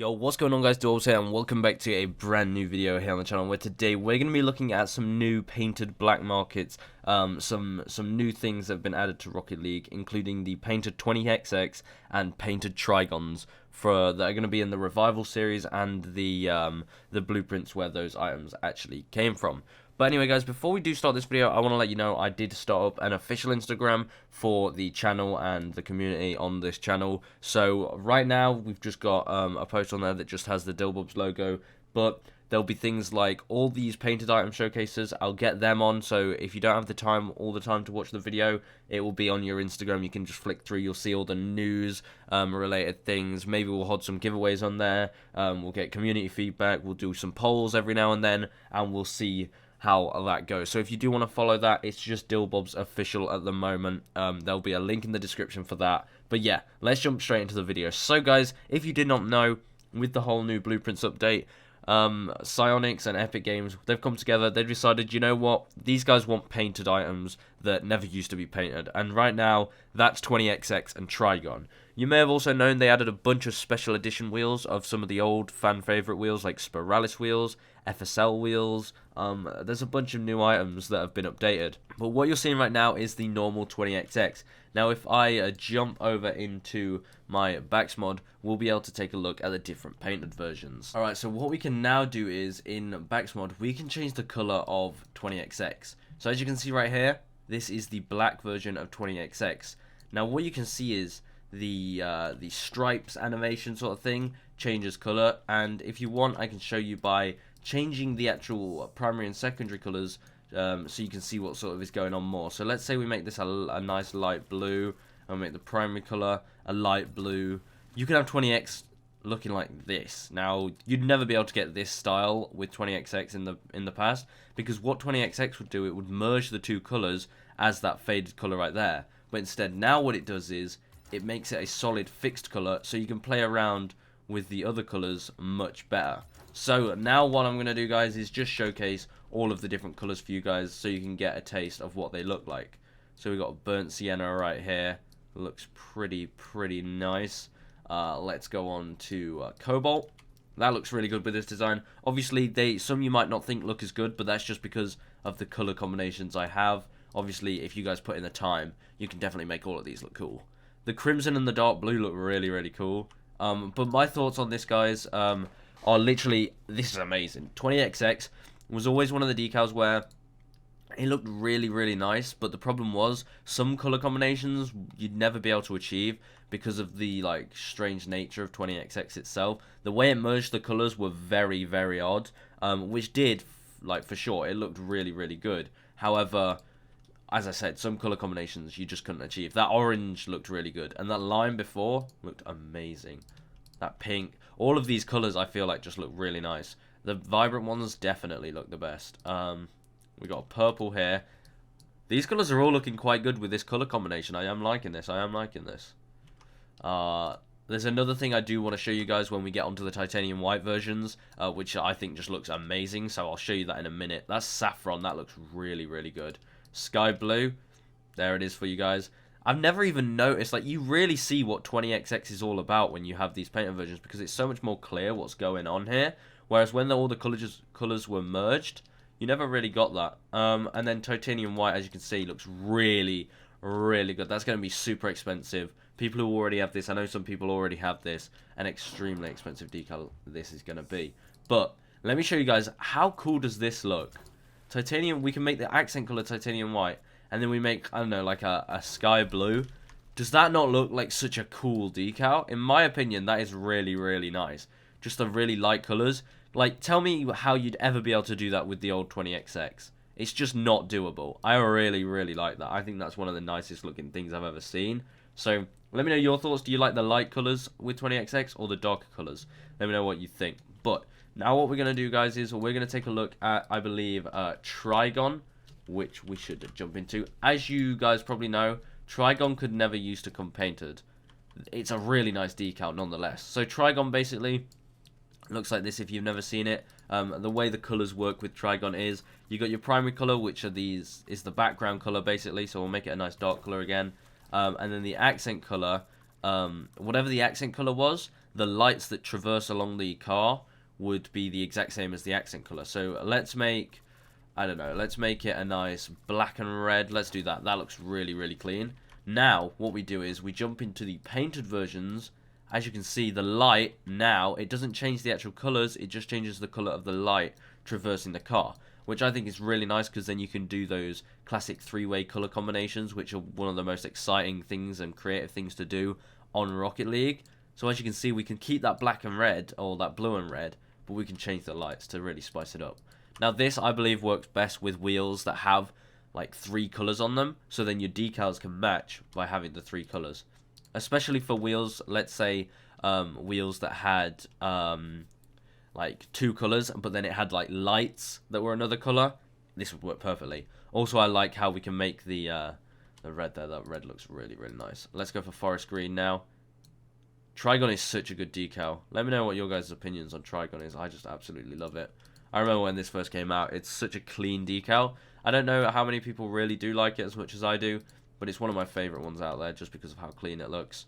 Yo, what's going on guys, DECALS here and welcome back to a brand new video here on the channel where today we're going to be looking at some new painted black markets, some new things that have been added to Rocket League, including the painted 20XX and painted Trigons that are going to be in the Revival series and the blueprints where those items actually came from. But anyway guys, before we do start this video, I want to let you know I did start up an official Instagram for the channel and the community on this channel. So right now we've just got a post on there that just has the DILBobs logo, but there'll be things like all these painted item showcases. I'll get them on, so if you don't have the time all the time to watch the video, it will be on your Instagram. You can just flick through, you'll see all the news related things. Maybe we'll hold some giveaways on there, we'll get community feedback, we'll do some polls every now and then, and we'll see how that goes. So if you do want to follow that, it's just DILBobs official at the moment. There'll be a link in the description for that. But yeah, let's jump straight into the video. So guys, if you did not know, with the whole new blueprints update, Psyonix and Epic Games, they've come together. They've decided, you know what, these guys want painted items that never used to be painted, and right now that's 20XX and TRIGON. You may have also known they added a bunch of special edition wheels of some of the old fan favorite wheels like Spiralis wheels, FSL wheels. There's a bunch of new items that have been updated, but what you're seeing right now is the normal 20XX. Now if I jump over into my backs mod, we'll be able to take a look at the different painted versions. Alright, so what we can now do is, in backs mod, we can change the color of 20XX. So as you can see right here, this is the black version of 20XX. Now what you can see is the stripes animation sort of thing changes color, and if you want, I can show you by changing the actual primary and secondary colors, so you can see what sort of is going on more. So let's say we make this a nice light blue, and make the primary color a light blue. You can have 20X looking like this. Now you'd never be able to get this style with 20XX in the past, because what 20XX would do, it would merge the two colors as that faded color right there. But instead, now what it does is it makes it a solid fixed color, so you can play around with the other colors much better. So now what I'm going to do, guys, is just showcase all of the different colors for you guys so you can get a taste of what they look like. So we've got burnt sienna right here. Looks pretty nice. Let's go on to cobalt. That looks really good with this design. Obviously, some you might not think look as good, but that's just because of the color combinations I have. Obviously, if you guys put in the time, you can definitely make all of these look cool. The crimson and the dark blue look really cool. But my thoughts on this, guys, are literally, this is amazing. 20XX was always one of the decals where it looked really nice, but the problem was some color combinations you'd never be able to achieve because of the strange nature of 20XX itself. The way it merged the colors were very odd, which did, for sure, it looked really good. However, as I said, some color combinations you just couldn't achieve. That orange looked really good, and that lime before looked amazing. That pink, all of these colors I feel like just look really nice. The vibrant ones definitely look the best. We got purple here. These colors are all looking quite good with this color combination. I am liking this. There's another thing I do want to show you guys when we get onto the titanium white versions, which I think just looks amazing, so I'll show you that in a minute. That's saffron. That looks really good. Sky blue, there it is for you guys. I've never even noticed, you really see what 20XX is all about when you have these painted versions, because it's so much more clear what's going on here, whereas when all the colors were merged, you never really got that. And then titanium white, as you can see, looks really good. That's going to be super expensive. People who already have this, I know some people already have this, an extremely expensive decal this is going to be. But let me show you guys, how cool does this look? Titanium, we can make the accent color titanium white, and then we make, I don't know, a sky blue. Does that not look like such a cool decal? In my opinion, that is really nice. Just the really light colors. Tell me how you'd ever be able to do that with the old 20XX. It's just not doable. I really like that. I think that's one of the nicest looking things I've ever seen. So let me know your thoughts. Do you like the light colors with 20XX or the darker colors? Let me know what you think. But now what we're going to do, guys, is we're going to take a look at, I believe, TRIGON, which we should jump into. As you guys probably know, TRIGON could never used to come painted. It's a really nice decal nonetheless. So TRIGON basically looks like this if you've never seen it. The way the colors work with TRIGON is you got your primary color, which are is the background color basically, so we'll make it a nice dark color again. And then the accent color, whatever the accent color was, the lights that traverse along the car would be the exact same as the accent color. So let's make, I don't know, let's make it a nice black and red. Let's do that. That looks really, really clean. Now, what we do is we jump into the painted versions. As you can see, the light now, it doesn't change the actual colors, it just changes the color of the light traversing the car, which I think is really nice, because then you can do those classic three-way color combinations, which are one of the most exciting things and creative things to do on Rocket League. So as you can see, we can keep that black and red, or that blue and red, but we can change the lights to really spice it up. Now this, I believe, works best with wheels that have like 3 colors on them, so then your decals can match by having the 3 colors. Especially for wheels, let's say wheels that had like 2 colors, but then it had like lights that were another color. This would work perfectly. Also, I like how we can make the red there. That red looks really, really nice. Let's go for forest green now. TRIGON is such a good decal. Let me know what your guys' opinions on TRIGON is. I just absolutely love it. I remember when this first came out, it's such a clean decal. I don't know how many people really do like it as much as I do, but it's one of my favourite ones out there just because of how clean it looks.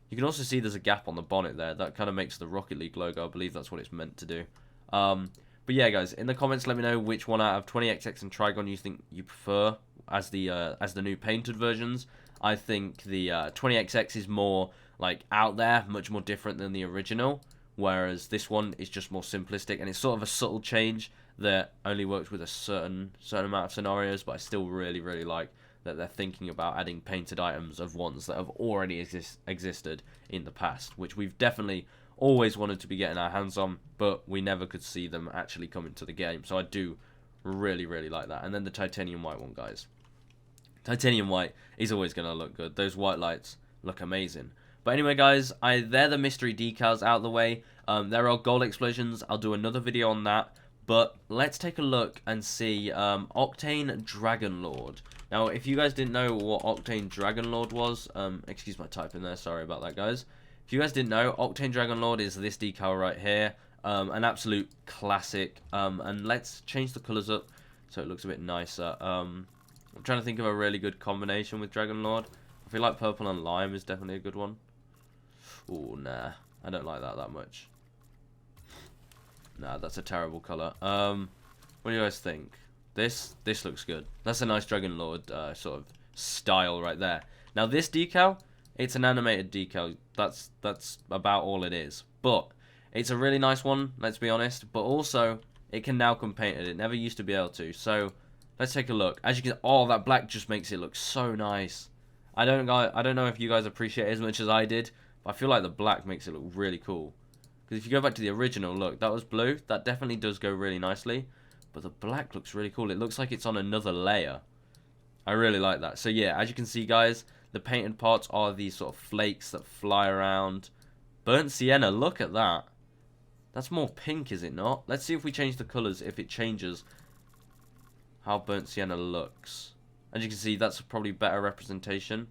You can also see there's a gap on the bonnet there. That kind of makes the Rocket League logo. I believe that's what it's meant to do. But yeah, guys, in the comments, let me know which one out of 20XX and TRIGON you think you prefer as the new painted versions. I think the 20XX is more like out there, much more different than the original, whereas this one is just more simplistic, and it's sort of a subtle change that only works with a certain amount of scenarios. But I still really, really like that they're thinking about adding painted items of ones that have already existed in the past, which we've definitely always wanted to be getting our hands on, but we never could see them actually come into the game. So I do really, really like that. And then the titanium white one, guys. Titanium white is always going to look good. Those white lights look amazing. But anyway, guys, they're the mystery decals out of the way. There are gold explosions. I'll do another video on that. But let's take a look and see Octane Dragon Lord. Now, if you guys didn't know what Octane Dragon Lord was, excuse my typing there, sorry about that, guys. If you guys didn't know, Octane Dragon Lord is this decal right here. An absolute classic. And let's change the colours up so it looks a bit nicer. I'm trying to think of a really good combination with Dragon Lord. I feel like purple and lime is definitely a good one. Ooh, nah. I don't like that much. Nah, that's a terrible colour. What do you guys think? This looks good. That's a nice Dragon Lord sort of style right there. Now this decal, it's an animated decal. That's about all it is. But it's a really nice one, let's be honest. But also, it can now come painted. It never used to be able to. So let's take a look. As you can, oh, that black just makes it look so nice. I don't know if you guys appreciate it as much as I did, but I feel like the black makes it look really cool. Because if you go back to the original, look, that was blue. That definitely does go really nicely. But the black looks really cool. It looks like it's on another layer. I really like that. So yeah, as you can see, guys, the painted parts are these sort of flakes that fly around. Burnt sienna, look at that. That's more pink, is it not? Let's see if we change the colours, if it changes how burnt sienna looks. As you can see, that's probably better representation.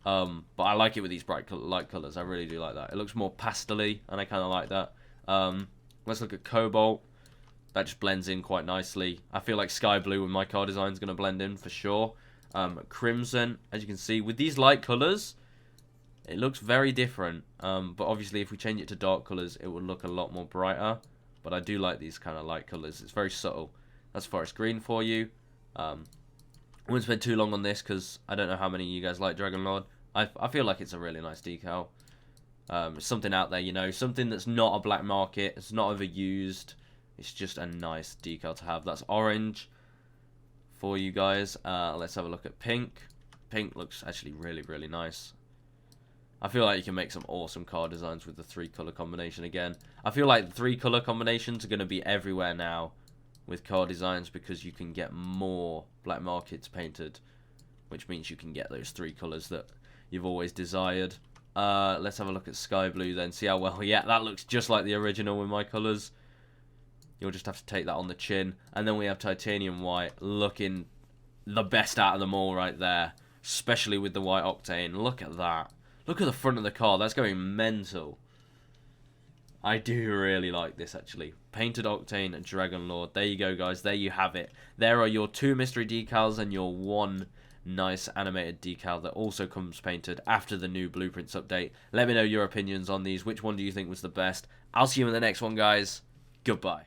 But I like it with these bright light colours. I really do like that. It looks more pastel-y, and I kind of like that. Let's look at cobalt. That just blends in quite nicely. I feel like sky blue with my car design is going to blend in for sure. Crimson, as you can see, with these light colours, it looks very different. But obviously, if we change it to dark colours, it will look a lot more brighter. But I do like these kind of light colours. It's very subtle. That's forest green for you. I won't spend too long on this because I don't know how many of you guys like Dragon Lord. I feel like it's a really nice decal. It's something out there, you know, something that's not a black market. It's not overused. It's just a nice decal to have. That's orange for you guys. Let's have a look at pink. Pink looks actually really, really nice. I feel like you can make some awesome car designs with the 3-colour combination again. I feel like the 3-colour combinations are going to be everywhere now with car designs because you can get more black markets painted, which means you can get those 3 colours that you've always desired. Let's have a look at sky blue then, see how well. Yeah, that looks just like the original with my colours. You'll just have to take that on the chin. And then we have titanium white, looking the best out of them all right there, especially with the white octane. Look at that. Look at the front of the car. That's going mental. I do really like this, actually. Painted Octane and Dragon Lord. There you go, guys. There you have it. There are your 2 mystery decals and your 1 nice animated decal that also comes painted after the new blueprints update. Let me know your opinions on these. Which one do you think was the best? I'll see you in the next one, guys. Goodbye.